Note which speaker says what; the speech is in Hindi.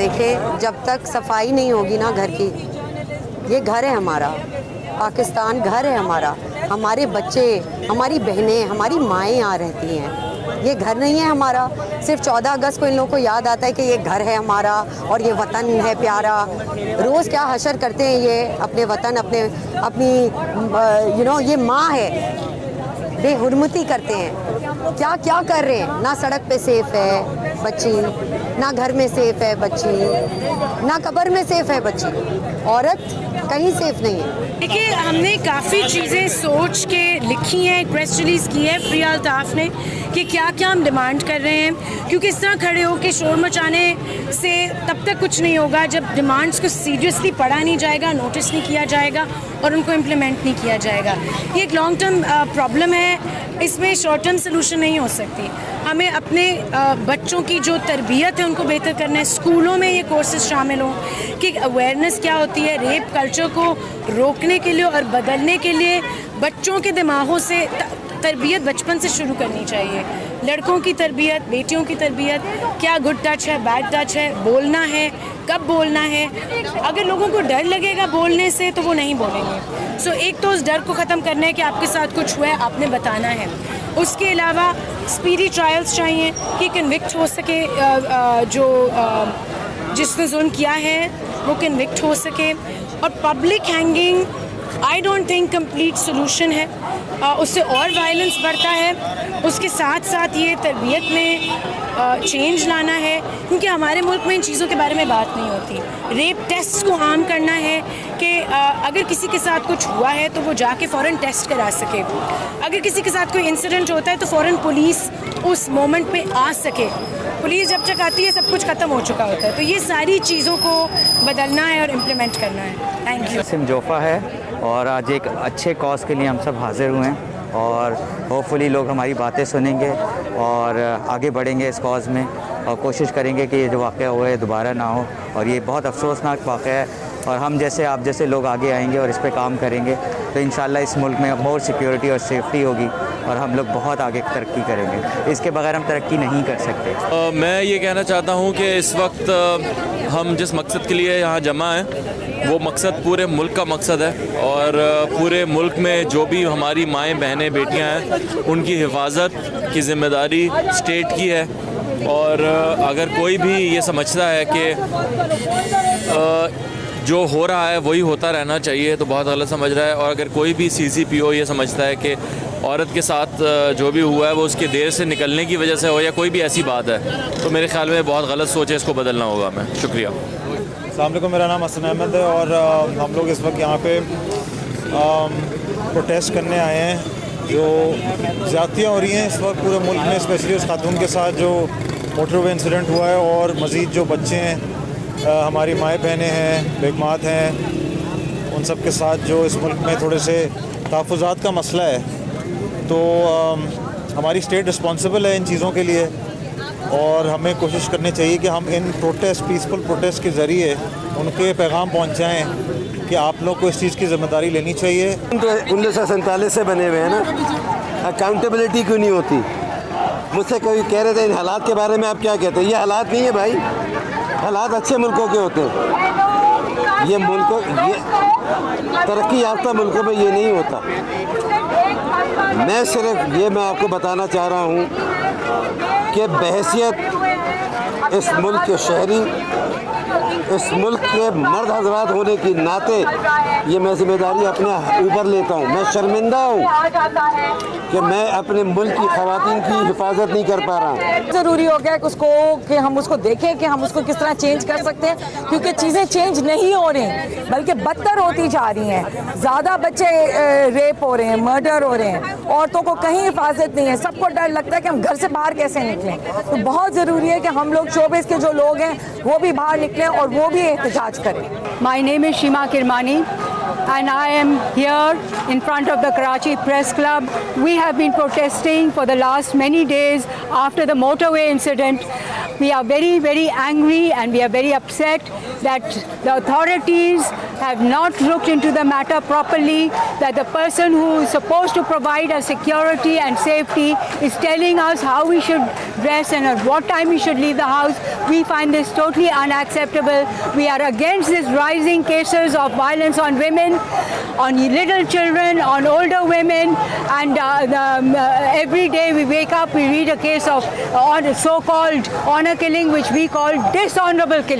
Speaker 1: देखें, जब तक सफाई नहीं होगी ना घर की, ये घर है हमारा, पाकिस्तान घर है हमारा, हमारे बच्चे, हमारी बहनें, हमारी माएँ यहाँ रहती हैं, ये घर नहीं है हमारा। सिर्फ 14 अगस्त को इन लोगों को याद आता है कि ये घर है हमारा और ये वतन है प्यारा। रोज़ क्या हशर करते हैं ये अपने वतन, अपनी ये माँ है, बेहुरमती करते हैं। क्या क्या कर रहे हैं, ना सड़क पे सेफ है बच्ची, ना घर में सेफ है बच्ची, ना कब्र में सेफ है बच्ची, औरत कहीं सेफ नहीं है।
Speaker 2: देखिए, हमने काफ़ी चीज़ें सोच के लिखी हैं, प्रेस रिलीज़ की है फ्री अल्ताफ़ ने कि क्या क्या हम डिमांड कर रहे हैं, क्योंकि इस तरह खड़े हो के शोर मचाने से तब तक कुछ नहीं होगा जब डिमांड्स को सीरियसली पढ़ा नहीं जाएगा, नोटिस नहीं किया जाएगा और उनको इम्प्लीमेंट नहीं किया जाएगा। ये एक लॉन्ग टर्म प्रॉब्लम है, इसमें शॉर्ट टर्म सोल्यूशन नहीं हो सकती। हमें अपने बच्चों की जो तरबियत है उनको बेहतर करना है। स्कूलों में ये कोर्सेज शामिल हों कि अवेयरनेस क्या होती है, रेप कल्चर को रोकने के लिए और बदलने के लिए बच्चों के दिमागों से तरबियत बचपन से शुरू करनी चाहिए। लड़कों की तरबियत, बेटियों की तरबियत, क्या गुड टच है, बैड टच है, बोलना है, कब बोलना है। अगर लोगों को डर लगेगा बोलने से तो वो नहीं बोलेंगे। सो एक तो उस डर को ख़त्म करना है कि आपके साथ कुछ हुआ है, आपने बताना है। उसके अलावा स्पीडी ट्रायल्स चाहिए कि कन्विक्ट हो सके, जिसने जुल्म किया है वो कन्विक्ट हो सके। और public hanging I don't think complete solution है, उससे और वायलेंस बढ़ता है। उसके साथ साथ ये तरबियत में चेंज लाना है, क्योंकि हमारे मुल्क में इन चीज़ों के बारे में बात नहीं होती। रेप टेस्ट को आम करना है कि अगर किसी के साथ कुछ हुआ है तो वो जाके फ़ौरन टेस्ट करा सके। अगर किसी के साथ कोई इंसिडेंट होता है तो फ़ौरन पुलिस उस मोमेंट पे आ सके। पुलिस जब तक आती है सब कुछ ख़त्म हो चुका होता है। तो ये सारी चीज़ों को बदलना है और इम्प्लीमेंट करना है। Thank you.
Speaker 3: सिम जोफ़ा है और आज एक अच्छे कॉज के लिए हम सब हाज़िर हुए हैं और होपफुली लोग हमारी बातें सुनेंगे और आगे बढ़ेंगे इस कॉज में और कोशिश करेंगे कि ये जो वाक़या हुआ है दोबारा ना हो। और ये बहुत अफसोसनाक वाक़या है और हम जैसे आप जैसे लोग आगे आएंगे और इस पे काम करेंगे तो इंशाल्लाह इस मुल्क में मोर सिक्योरिटी और सेफ्टी होगी और हम लोग बहुत आगे तरक्की करेंगे। इसके बगैर हम तरक्की नहीं कर सकते।
Speaker 4: मैं ये कहना चाहता हूँ कि इस वक्त हम जिस मकसद के लिए यहाँ जमा हैं वो मकसद पूरे मुल्क का मकसद है और पूरे मुल्क में जो भी हमारी माएँ, बहनें, बेटियाँ हैं उनकी हिफाजत की ज़िम्मेदारी स्टेट की है। और अगर कोई भी ये समझता है कि जो हो रहा है वही होता रहना चाहिए तो बहुत गलत समझ रहा है। और अगर कोई भी CCPO ये समझता है कि औरत के साथ जो भी हुआ है वो उसके देर से निकलने की वजह से हो या कोई भी ऐसी बात है तो मेरे ख्याल में बहुत गलत सोच है, इसको बदलना होगा। मैं शुक्रिया।
Speaker 5: अस्सलाम वालेकुम, मेरा नाम हसन अहमद है और हम लोग इस वक्त यहाँ पे प्रोटेस्ट करने आए हैं। जो ज़्यादतियाँ हो रही हैं इस वक्त पूरे मुल्क में, स्पेशली उस खातून के साथ जो मोटरवे इंसिडेंट हुआ है और मज़ीद जो बच्चे हैं, हमारी माएँ बहनें हैं, बेगमात हैं, उन सब के साथ जो इस मुल्क में थोड़े से तहफ़्फ़ुज़ात का मसला है। तो हमारी स्टेट रिस्पॉन्सिबल है इन चीज़ों के लिए और हमें कोशिश करनी चाहिए कि हम इन प्रोटेस्ट, पीसफुल प्रोटेस्ट के ज़रिए उनके पैगाम पहुंचाएं कि आप लोग को इस चीज़ की ज़िम्मेदारी लेनी चाहिए।
Speaker 6: 1947 से बने हुए हैं ना, अकाउंटेबिलिटी क्यों नहीं होती? मुझसे कोई कह रहे थे इन हालात के बारे में आप क्या कहते हैं? ये हालात नहीं है भाई, हालात अच्छे मुल्कों के होते हैं। ये तरक्की याफ्ता मुल्कों में ये नहीं होता। मैं सिर्फ ये मैं आपको बताना चाह रहा हूँ कि बहैसियत इस मुल्क के शहरी, इस मुल्क के मर्द हजरात होने की नाते ये मैं जिम्मेदारी अपने ऊपर लेता हूँ। मैं शर्मिंदा हूँ कि मैं अपने मुल्क की ख़वातीन की हिफाजत नहीं कर पा रहा हूँ।
Speaker 7: ज़रूरी हो गया कि हम उसको देखें कि हम उसको किस तरह चेंज कर सकते हैं, क्योंकि चीज़ें चेंज नहीं हो रही बल्कि बदतर होती जा रही हैं। ज़्यादा बच्चे रेप हो रहे हैं, मर्डर हो रहे हैं, औरतों को कहीं हिफाजत नहीं है, सबको डर लगता है कि हम घर से बाहर कैसे निकलें। तो बहुत ज़रूरी है कि हम लोग शोबेस के जो लोग हैं वो भी बाहर निकलें और वो भी एहतजाज करें।
Speaker 8: My name is शीमा Kirmani and I am here in front of the Karachi Press Club. We have been protesting for the last many days after the motorway incident. we are very, very angry and we are very upset that the authorities have not looked into the matter properly, that the person who is supposed to provide us security and safety is telling us how we should dress and at what time we should leave the house. We find this totally unacceptable. We are against these rising cases of violence on women, on little children, on older women, and every day we wake up, we read a case of so-called honor killing, which we call dishonorable killing.